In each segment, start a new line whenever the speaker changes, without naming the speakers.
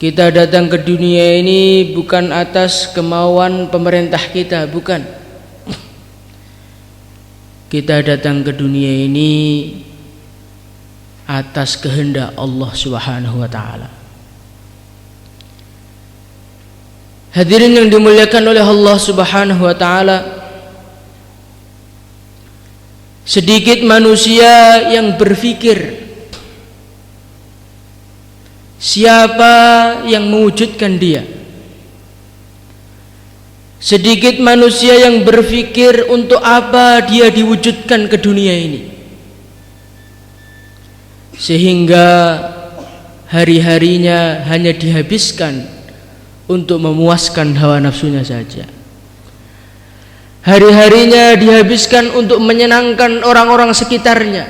Kita datang ke dunia ini bukan atas kemauan pemerintah kita, bukan. Kita datang ke dunia ini atas kehendak Allah Subhanahu wa taala. Hadirin yang dimuliakan oleh Allah Subhanahu wa taala, sedikit manusia yang berpikir siapa yang mewujudkan dia. Sedikit manusia yang berpikir untuk apa dia diwujudkan ke dunia ini, sehingga hari-harinya hanya dihabiskan untuk memuaskan hawa nafsunya saja. Hari-harinya dihabiskan untuk menyenangkan orang-orang sekitarnya,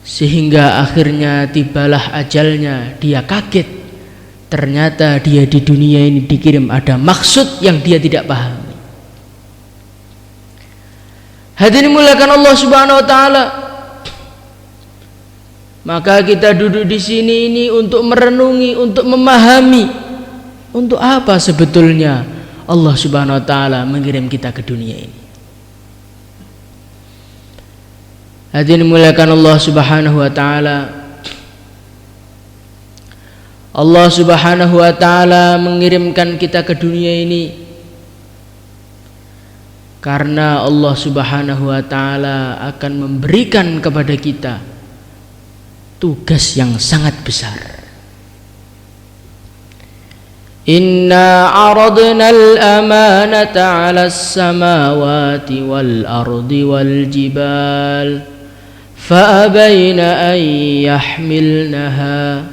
sehingga akhirnya tibalah ajalnya. Dia kaget, ternyata dia di dunia ini dikirim ada maksud yang dia tidak pahami. Hadirin muliakan Allah Subhanahu wa taala, maka kita duduk di sini ini untuk merenungi, untuk memahami untuk apa sebetulnya Allah Subhanahu wa taala mengirim kita ke dunia ini. Hadirin muliakan Allah Subhanahu wa taala, Allah Subhanahu wa taala mengirimkan kita ke dunia ini karena Allah Subhanahu wa taala akan memberikan kepada kita tugas yang sangat besar. Inna aradna al-amanata 'ala as-samawati wal-ardi wal-jibal fa'abayna an yahmilnaha.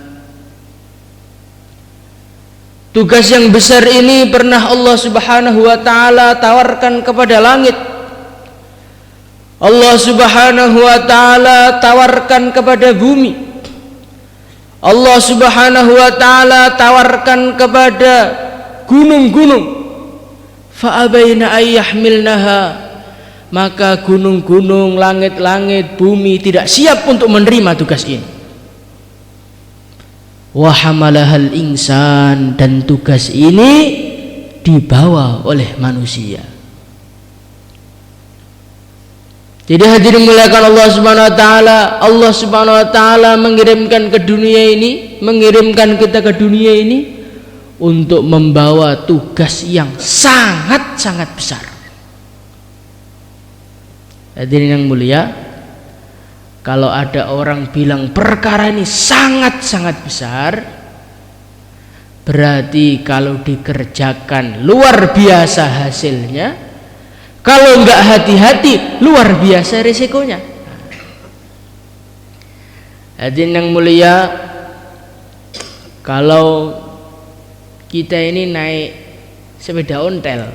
Tugas yang besar ini pernah Allah Subhanahu wa taala tawarkan kepada langit. Allah Subhanahu wa taala tawarkan kepada bumi. Allah Subhanahu wa taala tawarkan kepada gunung-gunung. Fa'abaina ayyahmilnaha. Maka gunung-gunung, langit-langit, bumi tidak siap untuk menerima tugas ini. Wa hamalahal insan, dan tugas ini dibawa oleh manusia. Jadi hadirin muliakan Allah Subhanahu wa taala, Allah Subhanahu wa taala mengirimkan ke dunia ini, mengirimkan kita ke dunia ini untuk membawa tugas yang sangat-sangat besar. Hadirin yang mulia, kalau ada orang bilang perkara ini sangat-sangat besar, berarti kalau dikerjakan luar biasa hasilnya, kalau enggak hati-hati luar biasa risikonya. Hadirin yang mulia, kalau kita ini naik sepeda ontel,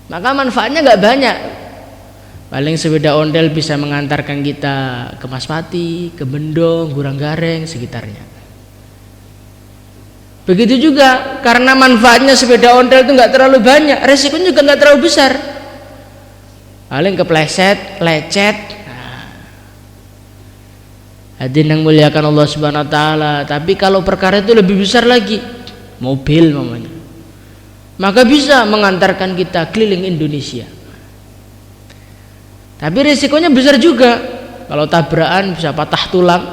maka manfaatnya enggak banyak. Paling sepeda ontel bisa mengantarkan kita ke Maspati, ke Bendong, Guranggareng, sekitarnya. Begitu juga, karena manfaatnya sepeda ontel itu nggak terlalu banyak, resikonya juga nggak terlalu besar. Paling kepleset, lecet. Hadirin yang muliakan Allah Subhanahu wa taala, tapi kalau perkara itu lebih besar lagi, mobil namanya, maka bisa mengantarkan kita keliling Indonesia. Tapi risikonya besar juga. Kalau tabrakan bisa patah tulang,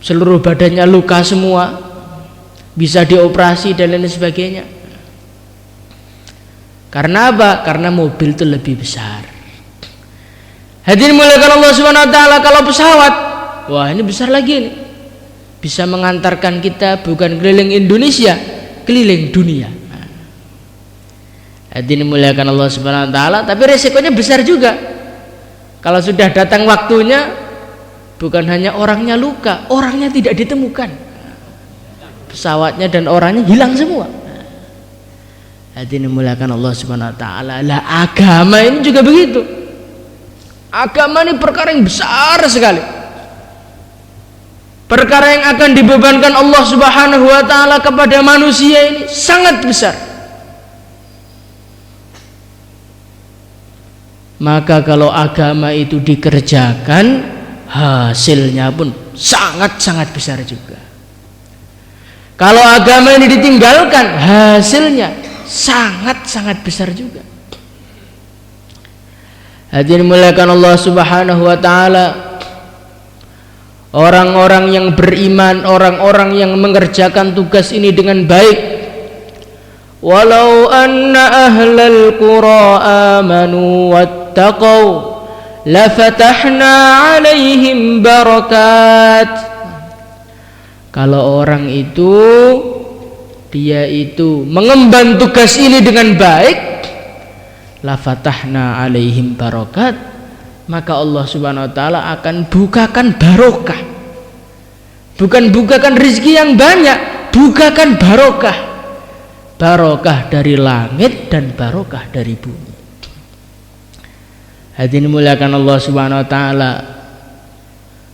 seluruh badannya luka semua, bisa dioperasi dan lain sebagainya. Karena apa? Karena mobil itu lebih besar. Hadirin muliakan Allah Subhanahu wa taala, kalau pesawat, wah ini besar lagi nih. Bisa mengantarkan kita bukan keliling Indonesia, keliling dunia. Hadirin muliakan Allah Subhanahu wa taala, tapi resikonya besar juga. Kalau sudah datang waktunya, bukan hanya orangnya luka, orangnya tidak ditemukan. Pesawatnya dan orangnya hilang semua. Hadirin muliakan Allah Subhanahu wa taala. Lah agama ini juga begitu. Agama ini perkara yang besar sekali. Perkara yang akan dibebankan Allah Subhanahu wa taala kepada manusia ini sangat besar. Maka kalau agama itu dikerjakan, hasilnya pun sangat-sangat besar juga. Kalau agama ini ditinggalkan, hasilnya sangat-sangat besar juga. Hadirin muliakan Allah Subhanahu wa taala, orang-orang yang beriman, orang-orang yang mengerjakan tugas ini dengan baik, walau anna ahlal qura amanu wattaqau lafatahna alaihim barakat. Kalau orang itu dia itu mengemban tugas ini dengan baik, lafatahna alaihim barakat, maka Allah Subhanahu wa taala akan bukakan barokah. Bukan bukakan rezeki yang banyak, bukakan barokah. Barokah dari langit dan barokah dari bumi. Hadirin muliakan Allah Subhanahu wa taala.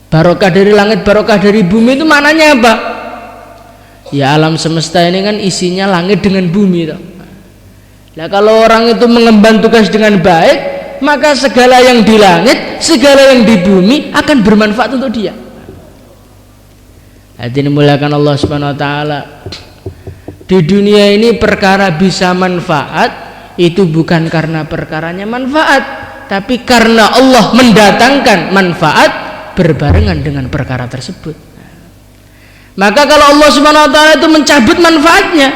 Barokah dari langit, barokah dari bumi itu maknanya apa? Ya, alam semesta ini kan isinya langit dengan bumi toh. Nah, kalau orang itu mengemban tugas dengan baik, maka segala yang di langit, segala yang di bumi akan bermanfaat untuk dia. Hadirin muliakan Allah Subhanahu wa taala. Di dunia ini perkara bisa manfaat itu bukan karena perkaranya manfaat, tapi karena Allah mendatangkan manfaat berbarengan dengan perkara tersebut. Maka kalau Allah Subhanahu wa taala itu mencabut manfaatnya,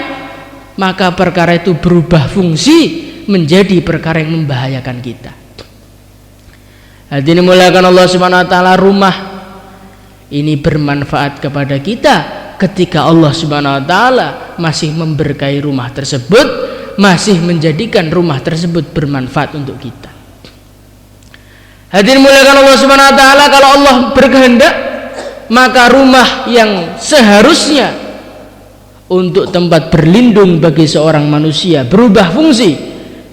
maka perkara itu berubah fungsi menjadi perkara yang membahayakan kita. Hadirin muliakan Allah Subhanahu wa taala, rumah ini bermanfaat kepada kita ketika Allah Subhanahu wa taala masih memberkahi rumah tersebut, masih menjadikan rumah tersebut bermanfaat untuk kita. Hadirin muliakan Allah Subhanahu wa taala, kalau Allah berkehendak, maka rumah yang seharusnya untuk tempat berlindung bagi seorang manusia berubah fungsi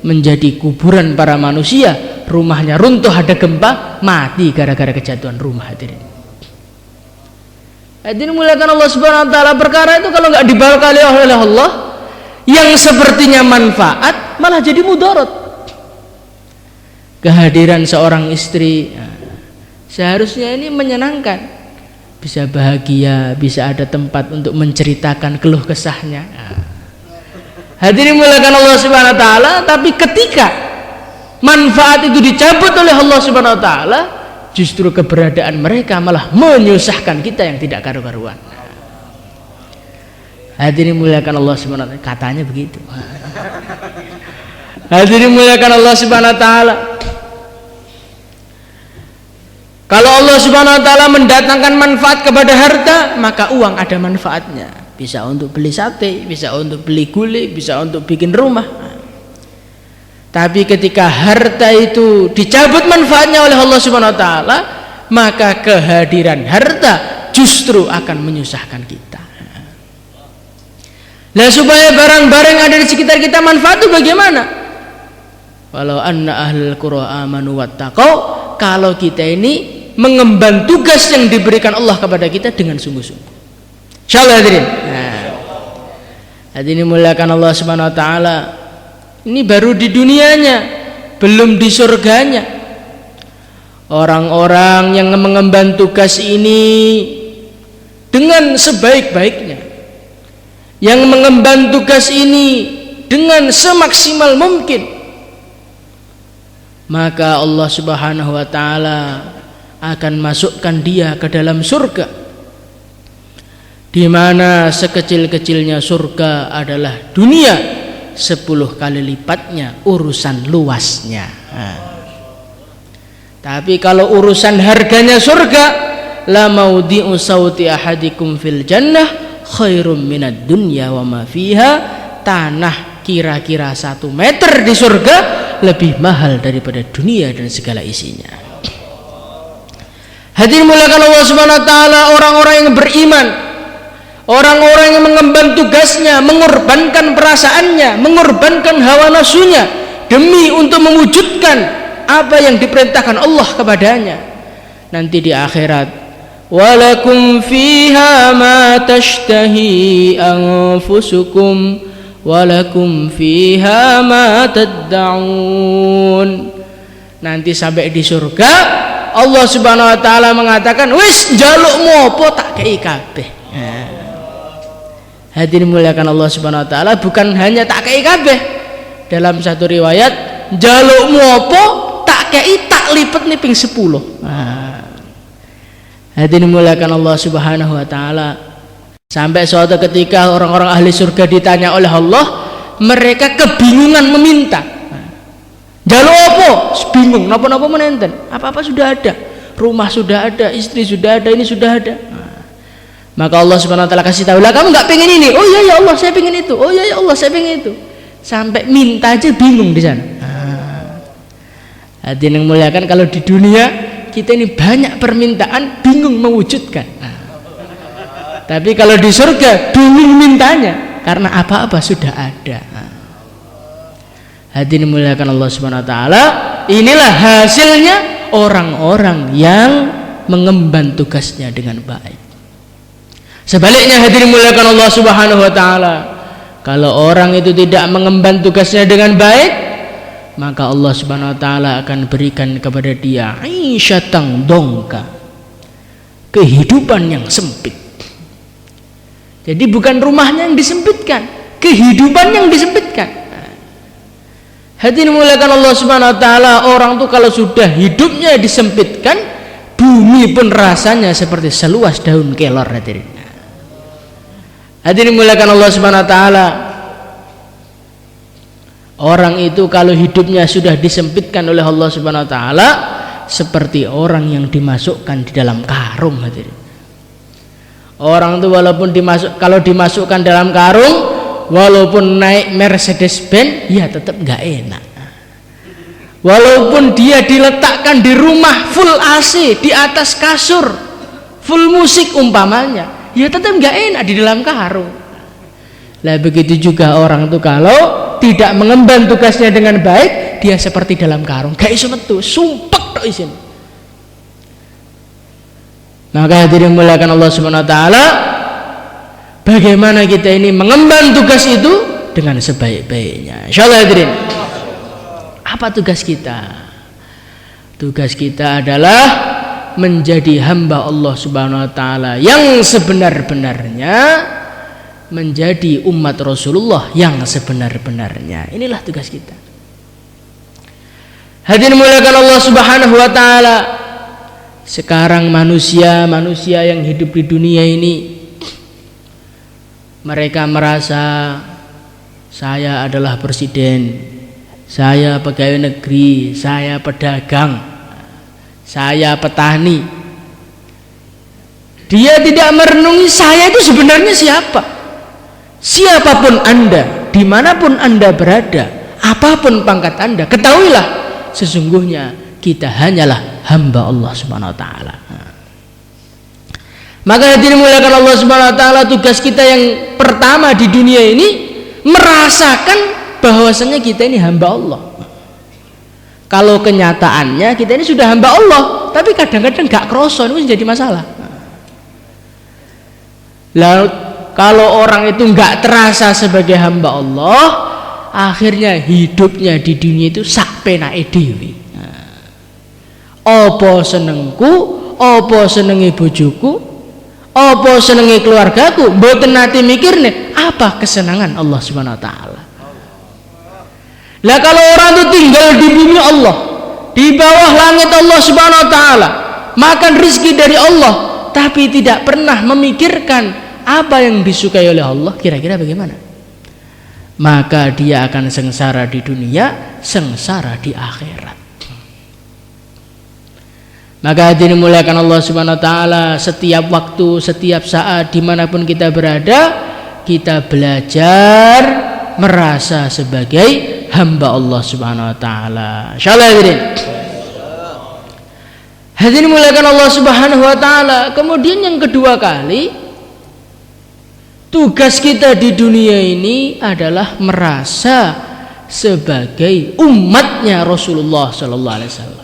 menjadi kuburan para manusia. Rumahnya runtuh, ada gempa, mati gara-gara kejatuhan rumah. Hadirin muliakan Allah Subhanahu wa taala, perkara itu kalau nggak diberkahi oleh Allah, yang sepertinya manfaat malah jadi mudarat. Kehadiran seorang istri seharusnya ini menyenangkan, bisa bahagia, bisa ada tempat untuk menceritakan keluh kesahnya. Hadirin muliakan Allah Subhanahu wa taala, tapi ketika manfaat itu dicabut oleh Allah Subhanahu wa taala, justru keberadaan mereka malah menyusahkan kita yang tidak karu-karuan. Hadirin muliakan Allah Subhanahu wa taala, katanya begitu. Hadirin muliakan Allah Subhanahu wa taala, kalau Allah Subhanahu wa taala mendatangkan manfaat kepada harta, maka uang ada manfaatnya. Bisa untuk beli sate, bisa untuk beli gulai, bisa untuk bikin rumah. Tapi ketika harta itu dicabut manfaatnya oleh Allah Subhanahu wa taala, maka kehadiran harta justru akan menyusahkan kita. Nah, supaya barang-barang yang ada di sekitar kita manfaat itu bagaimana? Walau anna ahlul qura amanu wattaqau, kalau kita ini mengemban tugas yang diberikan Allah kepada kita dengan sungguh-sungguh. Insyaallah hadirin. Hadirin muliakan Allah Subhanahu wa taala. Ini baru di dunianya, belum di surganya. Orang-orang yang mengemban tugas ini dengan sebaik-baiknya, yang mengemban tugas ini dengan semaksimal mungkin, maka Allah Subhanahu wa taala akan masukkan dia ke dalam surga, di mana sekecil-kecilnya surga adalah dunia 10 kali lipatnya urusan luasnya. Tapi kalau urusan harganya surga, la maudhi'u sauti ahadikum fil jannah khairum minad dunya wa ma fiha, tanah kira-kira 1 meter di surga lebih mahal daripada dunia dan segala isinya. Hadirin muliakan Allah Subhanahu wa taala, orang-orang yang beriman, orang-orang yang mengemban tugasnya, mengorbankan perasaannya, mengorbankan hawa nafsunya demi untuk mewujudkan apa yang diperintahkan Allah kepadanya. Nanti di akhirat, walakum fiha ma tashtahi anfusukum walakum fiha ma tad'un. Nanti sampai di surga, Allah Subhanahu wa taala mengatakan, "Wis njalukmu apa tak kei kabeh." Hadirin muliakan Allah Subhanahu wa taala, bukan hanya tak kei kabeh. Dalam satu riwayat, njalukmu apa tak kei tak lipet nih ping 10. Hadirin muliakan Allah Subhanahu wa taala. Sampai suatu ketika orang-orang ahli surga ditanya oleh Allah, mereka kebingungan meminta. Njaluk apa? Bingung, napa-napa menenten. Apa-apa sudah ada. Rumah sudah ada, istri sudah ada, ini sudah ada. Maka Allah Subhanahu wa taala kasih tahu, "Lah kamu enggak pengen ini?" "Oh iya ya Allah, saya pengen itu." "Oh iya ya Allah, saya pengen itu." Sampai minta aja bingung di sana. Hadirin yang muliakan, kalau di dunia kita ini banyak permintaan, bingung mewujudkan. Tapi kalau di surga bingung mintanya, karena apa-apa sudah ada. Hadirin muliakan Allah Subhanahu wa taala, inilah hasilnya orang-orang yang mengemban tugasnya dengan baik. Sebaliknya hadirin muliakan Allah Subhanahu wa taala, kalau orang itu tidak mengemban tugasnya dengan baik, maka Allah Subhanahu wa taala akan berikan kepada dia aisyatan dongka, kehidupan yang sempit. Jadi bukan rumahnya yang disempitkan, kehidupan yang disempitkan. Hadirin muliakan Allah Subhanahu wa taala, orang tuh kalau sudah hidupnya disempitkan, bumi pun rasanya seperti seluas daun kelor. Hadirin muliakan Allah Subhanahu wa taala, orang itu kalau hidupnya sudah disempitkan oleh Allah Subhanahu wa taala, seperti orang yang dimasukkan di dalam karung. Hadirin, orang itu walaupun kalau dimasukkan dalam karung, walaupun naik Mercedes Benz, ya tetap nggak enak. Walaupun dia diletakkan di rumah full AC, di atas kasur full musik umpamanya, ya tetap nggak enak di dalam karung. Lah begitu juga orang itu kalau tidak mengemban tugasnya dengan baik, dia seperti dalam karung, gak iso metu, sumpek tok isin. Maka hadirin muliakan Allah Subhanahu wa taala, bagaimana kita ini mengemban tugas itu dengan sebaik-baiknya. Insyaallah hadirin. Apa tugas kita? Tugas kita adalah menjadi hamba Allah Subhanahu wa taala yang sebenar-benarnya, menjadi umat Rasulullah yang sebenar-benarnya. Inilah tugas kita. Hadirin muliakan Allah Subhanahu wa taala. Sekarang manusia yang hidup di dunia ini, mereka merasa saya adalah presiden, saya pegawai negeri, saya pedagang, saya petani. Dia tidak merenungi saya itu sebenarnya siapa. Siapapun Anda, dimanapun Anda berada, apapun pangkat Anda, ketahuilah sesungguhnya kita hanyalah hamba Allah Subhanahu wa taala. Maka hadirin muliakan Allah Subhanahu wa taala, tugas kita yang pertama di dunia ini merasakan bahwasanya kita ini hamba Allah. Kalau kenyataannya kita ini sudah hamba Allah, tapi kadang-kadang gak kroso, itu jadi masalah. Lalu kalau orang itu gak terasa sebagai hamba Allah, akhirnya hidupnya di dunia itu sak penake dhewe. Apa senengku, apa senengi bojoku, apa senengi keluargaku, mboten nate mikirne apa kesenangan Allah Subhanahu wa taala. Lah kalau orang itu tinggal di bumi Allah, di bawah langit Allah Subhanahu wa taala, makan rezeki dari Allah, tapi tidak pernah memikirkan apa yang disukai oleh Allah, kira-kira bagaimana? Maka dia akan sengsara di dunia, sengsara di akhirat. Maka hadirin muliakan Allah Subhanahu wa taala, setiap waktu, setiap saat, dimanapun kita berada, kita belajar merasa sebagai hamba Allah Subhanahu wa taala. Insyaallah hadirin. Hadirin muliakan Allah Subhanahu wa taala. Kemudian yang kedua kali, tugas kita di dunia ini adalah merasa sebagai umatnya Rasulullah sallallahu alaihi wasallam.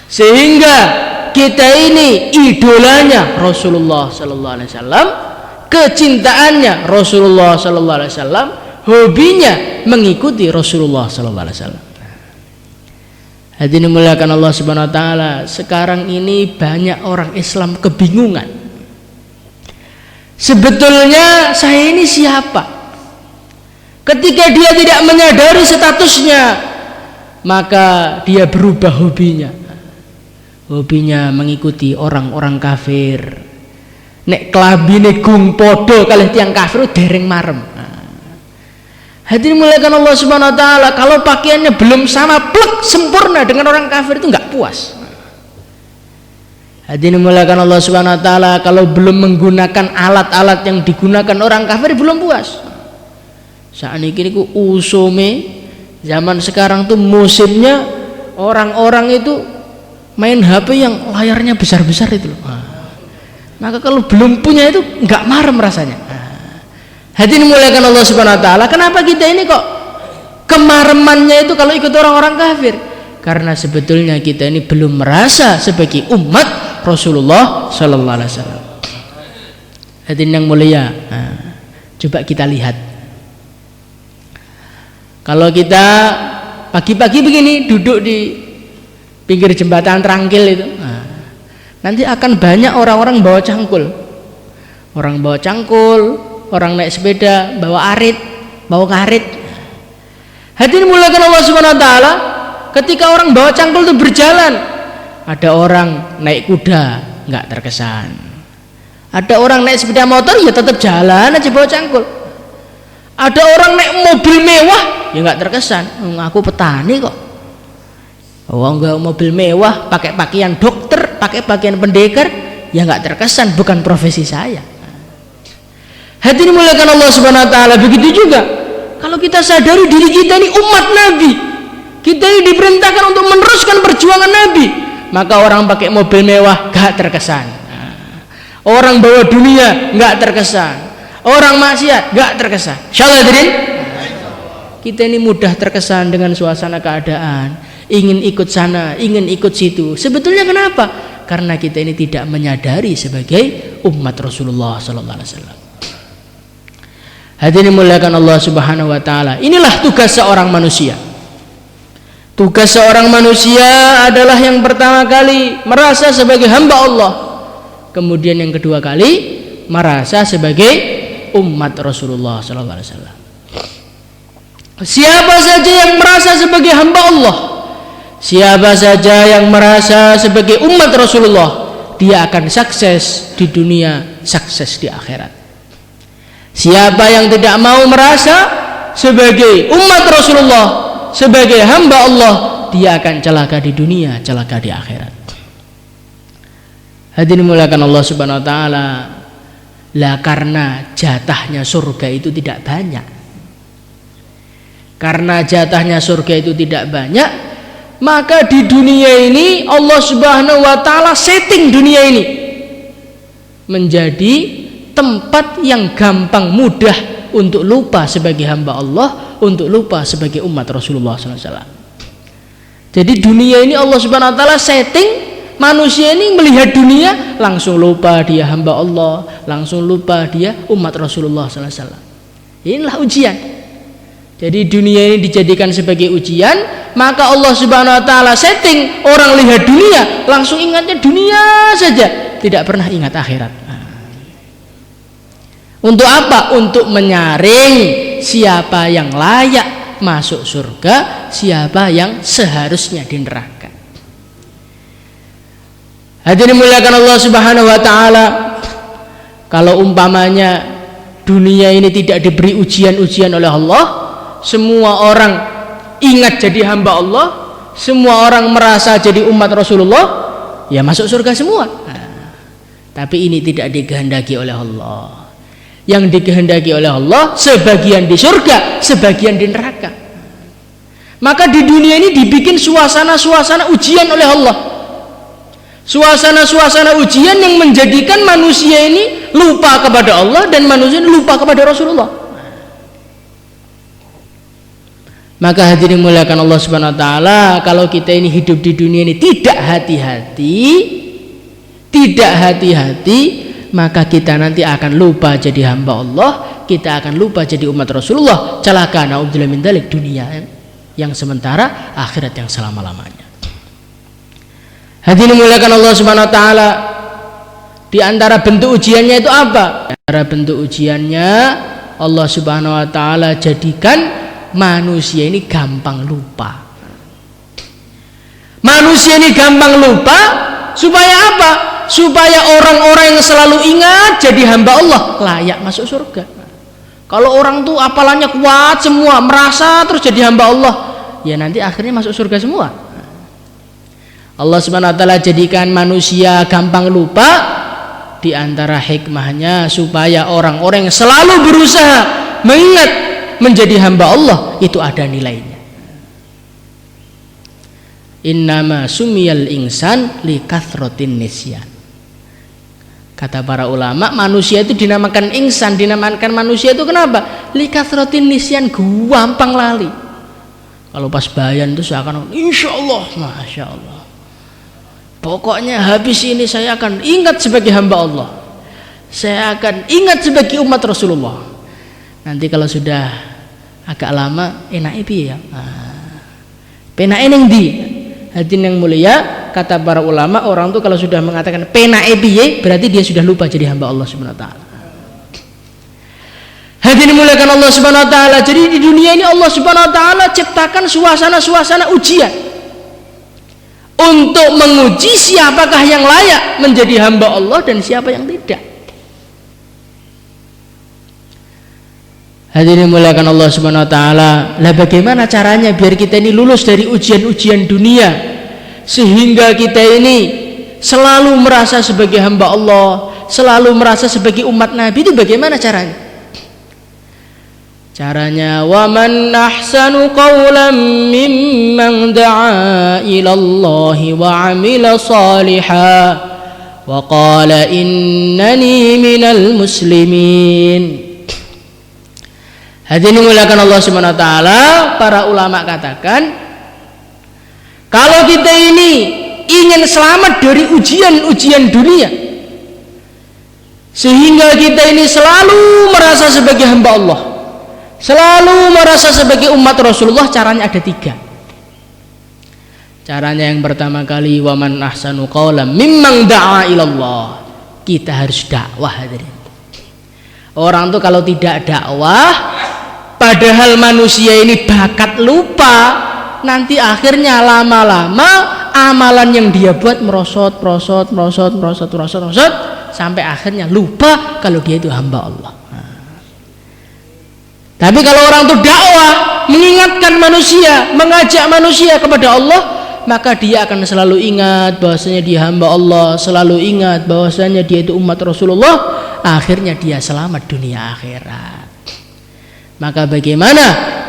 Sehingga kita ini idolanya Rasulullah sallallahu alaihi wasallam, kecintaannya Rasulullah sallallahu alaihi wasallam, hobinya mengikuti Rasulullah sallallahu alaihi wasallam. Hadirin muliakan Allah Subhanahu wa taala, sekarang ini banyak orang Islam kebingungan. Sebetulnya saya ini siapa? Ketika dia tidak menyadari statusnya, maka dia berubah hobinya. Hobinya mengikuti orang-orang kafir. Nek klambine gung podo kalih tiyang kafir dereng marem. Hadirin muliakan Allah Subhanahu wa taala, kalau pakaiannya belum sama plek sempurna dengan orang kafir itu enggak puas. Hadirin muliakan Allah Subhanahu wa taala, kalau belum menggunakan alat-alat yang digunakan orang kafir belum puas. Saat ini ku usume zaman sekarang tuh musimnya orang-orang itu main HP yang layarnya besar-besar itu loh. Maka kalau belum punya itu enggak marem rasanya. Hadirin muliakan Allah Subhanahu wa taala, kenapa kita ini kok kemaremannya itu kalau ikut orang-orang kafir? Karena sebetulnya kita ini belum merasa sebagai umat Rasulullah sallallahu alaihi wasallam. Hadirin yang mulia, coba kita lihat. Kalau kita pagi-pagi begini duduk di pinggir jembatan Trangkil itu, nanti akan banyak orang-orang bawa cangkul. Orang bawa cangkul, orang naik sepeda bawa arit, bawa karet. Hadirin muliakan Allah Subhanahu wa taala, ketika orang bawa cangkul itu berjalan, ada orang naik kuda nggak terkesan, ada orang naik sepeda motor ya tetap jalan aja bawa cangkul, ada orang naik mobil mewah ya nggak terkesan. Aku petani kok, nggak mobil mewah, pakai pakaian dokter, pakai pakaian pendekar ya nggak terkesan, bukan profesi saya. Hadirin muliakan Allah Subhanahu wa taala, begitu juga kalau kita sadari diri kita ini umat Nabi, kita ini diperintahkan untuk meneruskan perjuangan Nabi, maka orang pakai mobil mewah gak terkesan, orang bawa dunia gak terkesan, orang maksiat gak terkesan. Insyaallah hadirin, kita ini mudah terkesan dengan suasana keadaan, ingin ikut sana, ingin ikut situ. Sebetulnya kenapa? Karena kita ini tidak menyadari sebagai umat Rasulullah sallallahu alaihi wasallam. Hadirin muliakan Allah Subhanahu wa taala, inilah tugas seorang manusia. Tugas seorang manusia adalah yang pertama kali merasa sebagai hamba Allah, kemudian yang kedua kali merasa sebagai umat Rasulullah sallallahu alaihi wasallam. Siapa saja yang merasa sebagai hamba Allah, siapa saja yang merasa sebagai umat Rasulullah, dia akan sukses di dunia, sukses di akhirat. Siapa yang tidak mau merasa sebagai umat Rasulullah, sebagai hamba Allah, dia akan celaka di dunia, celaka di akhirat. Hadirin muliakan Allah Subhanahu wa taala, lah karena jatahnya surga itu tidak banyak. Karena jatahnya surga itu tidak banyak, maka di dunia ini Allah Subhanahu wa taala setting dunia ini menjadi tempat yang gampang mudah untuk lupa sebagai hamba Allah, untuk lupa sebagai umat Rasulullah SAW. Jadi dunia ini Allah Subhanahu wa taala setting manusia ini melihat dunia langsung lupa dia hamba Allah, langsung lupa dia umat Rasulullah SAW. Inilah ujian. Jadi dunia ini dijadikan sebagai ujian, maka Allah Subhanahu wa taala setting orang lihat dunia langsung ingatnya dunia saja, tidak pernah ingat akhirat. Untuk apa? Untuk menyaring siapa yang layak masuk surga, siapa yang seharusnya di neraka. Hadirin muliakan Allah Subhanahu wa taala, kalau umpamanya dunia ini tidak diberi ujian-ujian oleh Allah, semua orang ingat jadi hamba Allah, semua orang merasa jadi umat Rasulullah, ya masuk surga semua. Tapi ini tidak dikehendaki oleh Allah. Yang dikehendaki oleh Allah sebagian di surga, sebagian di neraka. Maka di dunia ini dibikin suasana-suasana ujian oleh Allah, suasana-suasana ujian yang menjadikan manusia ini lupa kepada Allah dan manusia ini lupa kepada Rasulullah. Maka hadirin muliakan Allah Subhanahu wa taala, kalau kita ini hidup di dunia ini tidak hati-hati, maka kita nanti akan lupa jadi hamba Allah, kita akan lupa jadi umat Rasulullah. Celaka, naudzubillah min dzalik, dunia yang sementara, akhirat yang selama-lamanya. Hadirin dimuliakan Allah Subhanahu wa taala, di antara bentuk ujiannya itu apa? Di antara bentuk ujiannya Allah Subhanahu wa taala jadikan manusia ini gampang lupa. Manusia ini gampang lupa supaya apa? Supaya orang-orang yang selalu ingat jadi hamba Allah layak masuk surga. Kalau orang tuh apalannya kuat semua, merasa terus jadi hamba Allah, ya nanti akhirnya masuk surga semua. Allah Subhanahu wa taala jadikan manusia gampang lupa, di antara hikmahnya supaya orang-orang yang selalu berusaha mengingat menjadi hamba Allah itu ada nilainya. Innama sumiyal insan li kathratin nisyan. Kata para ulama, manusia itu dinamakan insan, dinamakan manusia itu kenapa? Li kathratin nisyan, gampang lali. Kalau pas bayan itu seakan insyaallah, masya Allah, pokoknya habis ini saya akan ingat sebagai hamba Allah, saya akan ingat sebagai umat Rasulullah. Nanti kalau sudah agak lama enake piye ya? Penake ning ndi? Hadirin yang mulia, kata para ulama, orang tuh kalau sudah mengatakan penake piye berarti dia sudah lupa jadi hamba Allah Subhanahu wa taala. Hadirin dimuliakan Allah Subhanahu wa taala. Jadi di dunia ini Allah Subhanahu wa taala ciptakan suasana-suasana ujian untuk menguji siapakah yang layak menjadi hamba Allah dan siapa yang tidak. Hadirin dimuliakan Allah Subhanahu wa taala. Lah bagaimana caranya biar kita ini lulus dari ujian-ujian dunia sehingga kita ini selalu merasa sebagai hamba Allah, selalu merasa sebagai umat Nabi, itu bagaimana caranya? Caranya wa man ahsanu qawlan mimman da'a ila Allah wa 'amila shalihan wa qala innani minal muslimin. Hadirin dimuliakan Allah Subhanahu wa taala, para ulama katakan kalau kita ini ingin selamat dari ujian-ujian dunia sehingga kita ini selalu merasa sebagai hamba Allah, selalu merasa sebagai umat Rasulullah, caranya ada 3. Caranya yang pertama kali, wa man ahsanu qawlan mimman da'a ilallah, kita harus dakwah. Hadirin, orang tuh kalau tidak dakwah, padahal manusia ini bakat lupa, nanti akhirnya lama-lama amalan yang dia buat merosot sampai akhirnya lupa kalau dia itu hamba Allah. Tapi kalau orang itu dakwah, mengingatkan manusia, mengajak manusia kepada Allah, maka dia akan selalu ingat bahwasanya dia hamba Allah, selalu ingat bahwasanya dia itu umat Rasulullah, akhirnya dia selamat dunia akhirat. Maka bagaimana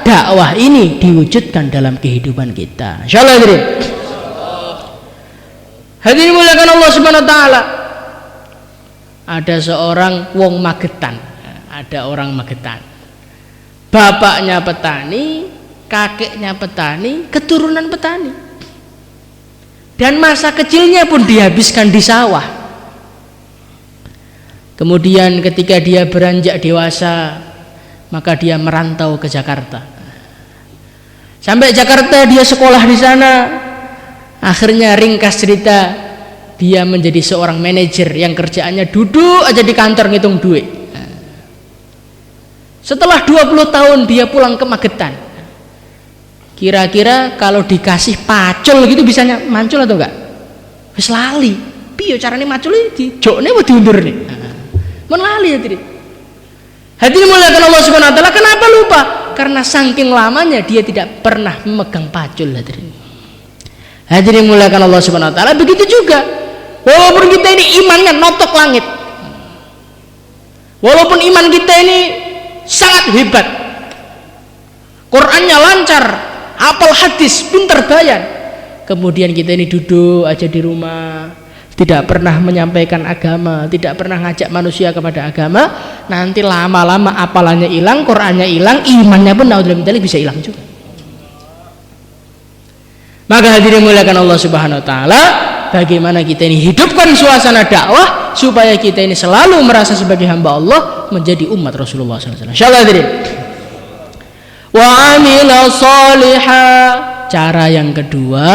dakwah ini diwujudkan dalam kehidupan kita? Insyaallah hadirin. Hadirin muliakan Allah Subhanahu wa taala. Ada seorang wong Magetan, ada orang Magetan. Bapaknya petani, kakeknya petani, keturunan petani. Dan masa kecilnya pun dihabiskan di sawah. Kemudian ketika dia beranjak dewasa, maka dia merantau ke Jakarta. Sampai Jakarta dia sekolah di sana. Akhirnya ringkas cerita, dia menjadi seorang manajer yang kerjaannya duduk aja di kantor ngitung duit. Setelah 20 tahun dia pulang ke Magetan. Kira-kira kalau dikasih pacul gitu bisa mancul atau enggak? Wis lali. Piye carane macul iki? Jokne mau diundur nih. Mun lali ya, Tri. Hadirin muliakan Allah Subhanahu wa taala, kenapa lupa? Karena saking lamanya dia tidak pernah memegang pacul. Hadirin muliakan Allah Subhanahu wa taala, begitu juga. Walaupun kita ini imannya notok langit, walaupun iman kita ini sangat hebat, Qurannya lancar, hafal hadis, pintar bayan, kemudian kita ini duduk aja di rumah, tidak pernah menyampaikan agama, tidak pernah ngajak manusia kepada agama, nanti lama-lama apalannya hilang, Qurannya hilang, imannya pun naudzubillah bisa hilang juga. Maka hadirin muliakan Allah Subhanahu wa taala, bagaimana kita ini hidupkan suasana dakwah supaya kita ini selalu merasa sebagai hamba Allah, menjadi umat Rasulullah SAW. Insyaallah hadirin. Wa amila shalihah. Cara yang kedua,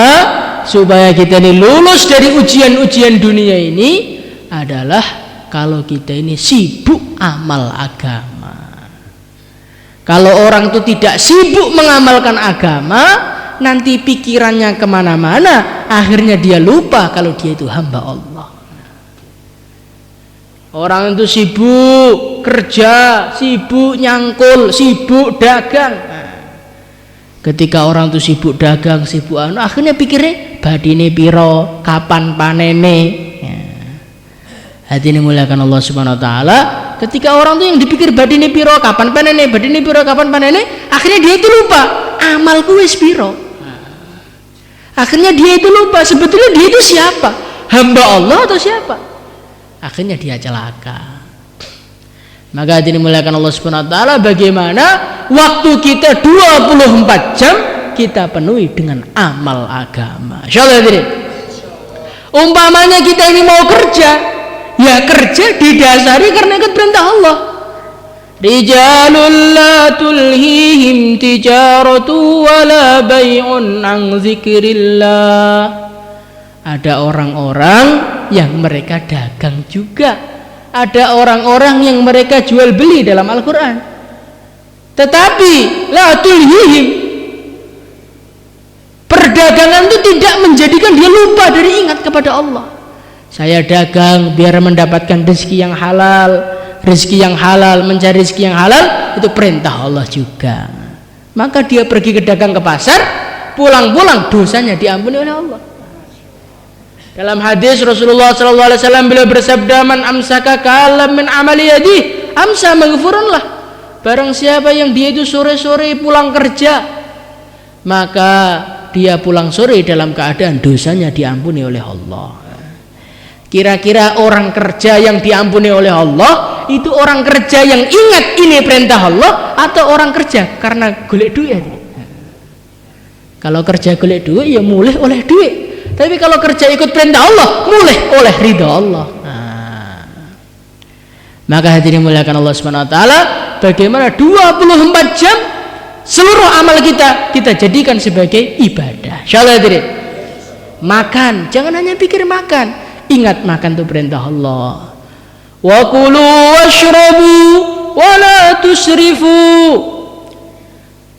supaya kita ini lulus dari ujian-ujian dunia ini adalah kalau kita ini sibuk amal agama. Kalau orang itu tidak sibuk mengamalkan agama, nanti pikirannya kemana-mana, akhirnya dia lupa kalau dia itu hamba Allah. Orang itu sibuk kerja, sibuk nyangkul, sibuk dagang. Ketika orang itu sibuk dagang, sibuk akhirnya pikirnya badine piro, kapan panene. Hati ini muliakan Allah Subhanahu wa taala. Ketika orang itu yang dipikir badine piro, kapan panene, badine piro, kapan panene, akhirnya dia itu lupa amalku wis piro. Akhirnya dia itu lupa sebetulnya dia itu siapa, hamba Allah atau siapa. Akhirnya dia celaka. Maka hadirin muliakan Allah Subhanahu wa taala, bagaimana waktu kita 24 jam kita penuhi dengan amal agama. Insyaallah hadirin. Umpamanya kita ini mau kerja, ya kerja didasari karena ikut perintah Allah. Rijalul la tulhihim tijaratu wala bai'un an dzikrillah. Ada orang-orang yang mereka dagang juga. Ada orang-orang yang mereka jual beli dalam Al-Quran. Tetapi la tulhihim, perdagangan itu tidak menjadikan dia lupa dari ingat kepada Allah. Saya dagang biar mendapatkan rezeki yang halal. Rezeki yang halal, mencari rezeki yang halal itu perintah Allah juga. Maka dia pergi ke dagang ke pasar, pulang-pulang dosanya diampuni oleh Allah. Dalam hadis Rasulullah SAW beliau bersabda, man amsaka kalam min amali yadih amsa maghfurunlah. Barang siapa yang dia itu sore-sore pulang kerja, maka dia pulang sore dalam keadaan dosanya diampuni oleh Allah. Kira-kira orang kerja yang diampuni oleh Allah itu orang kerja yang ingat ini perintah Allah atau orang kerja karena golek duit? Kalau kerja golek duit ya mulih oleh duit. Tapi kalau kerja ikut perintah Allah, mulih oleh ridha Allah. Maka hadirin muliakan Allah Subhanahu wa taala, bagaimana 24 jam seluruh amal kita jadikan sebagai ibadah. Insyaallah hadirin. Makan, jangan hanya pikir makan. Ingat makan itu perintah Allah. Wa kulu washrabu wa la tusrifu.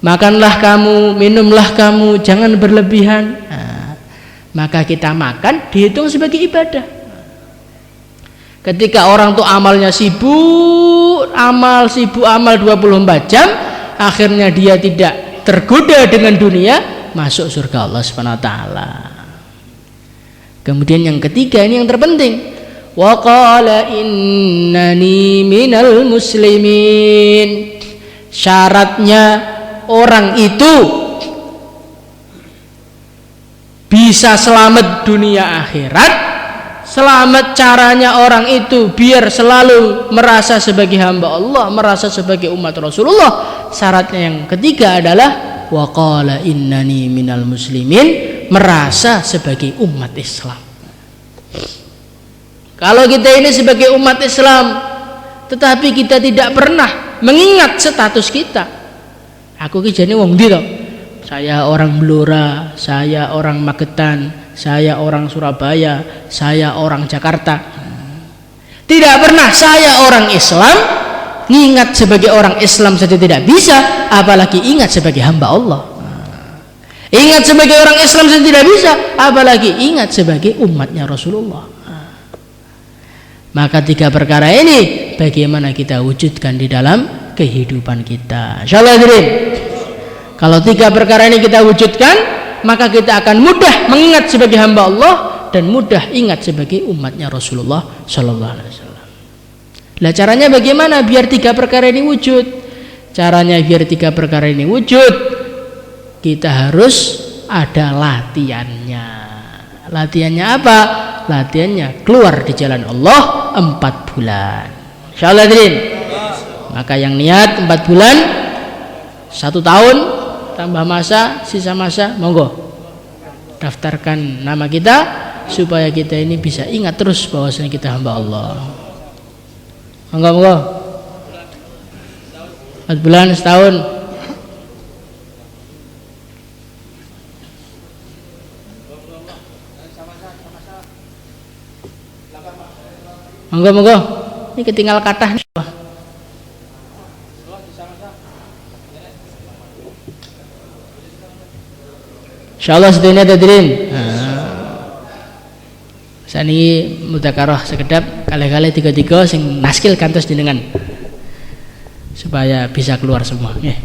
Makanlah kamu, minumlah kamu, jangan berlebihan. Maka kita makan dihitung sebagai ibadah. Ketika orang tuh amalnya sibuk amal 24 jam, akhirnya dia tidak tergoda dengan dunia, masuk surga Allah Subhanahu wa taala. Kemudian yang ketiga, ini yang terpenting, wa qala innani minal muslimin. Syaratnya orang itu bisa selamat dunia akhirat, selamat caranya orang itu biar selalu merasa sebagai hamba Allah, merasa sebagai umat Rasulullah. Syaratnya yang ketiga adalah wa qala innani minal muslimin, merasa sebagai umat Islam. Kalau kita ini sebagai umat Islam tetapi kita tidak pernah mengingat status kita, aku ki jane wong ndi to? Saya orang Blora, saya orang Magetan, saya orang Surabaya, saya orang Jakarta. Tidak pernah saya orang Islam, ingat sebagai orang Islam saja tidak bisa, apalagi ingat sebagai hamba Allah. Ingat sebagai orang Islam saja tidak bisa, apalagi ingat sebagai umatnya Rasulullah. Maka tiga perkara ini bagaimana kita wujudkan di dalam kehidupan kita. Insyaallah hadirin. Kalau tiga perkara ini kita wujudkan, maka kita akan mudah mengingat sebagai hamba Allah dan mudah ingat sebagai umatnya Rasulullah Sallallahu Alaihi Wasallam. Lah caranya bagaimana biar tiga perkara ini wujud? Caranya biar tiga perkara ini wujud, kita harus ada latihannya. Latihannya apa? Latihannya keluar di jalan Allah 4 bulan. Insyaallah hadirin. Maka yang niat 4 bulan, 1 tahun tambah masa, sisa masa, monggo daftarkan nama kita supaya kita ini bisa ingat terus bahwasanya kita hamba Allah. Monggo 4 bulan, setahun. Monggo monggo. Ini ketinggal kathah. Insyaallah sedene hadirin. Sani mudzakarah sekedap kali-kali tiga-tiga sing naskil kantos jenengan supaya bisa keluar semua nggih.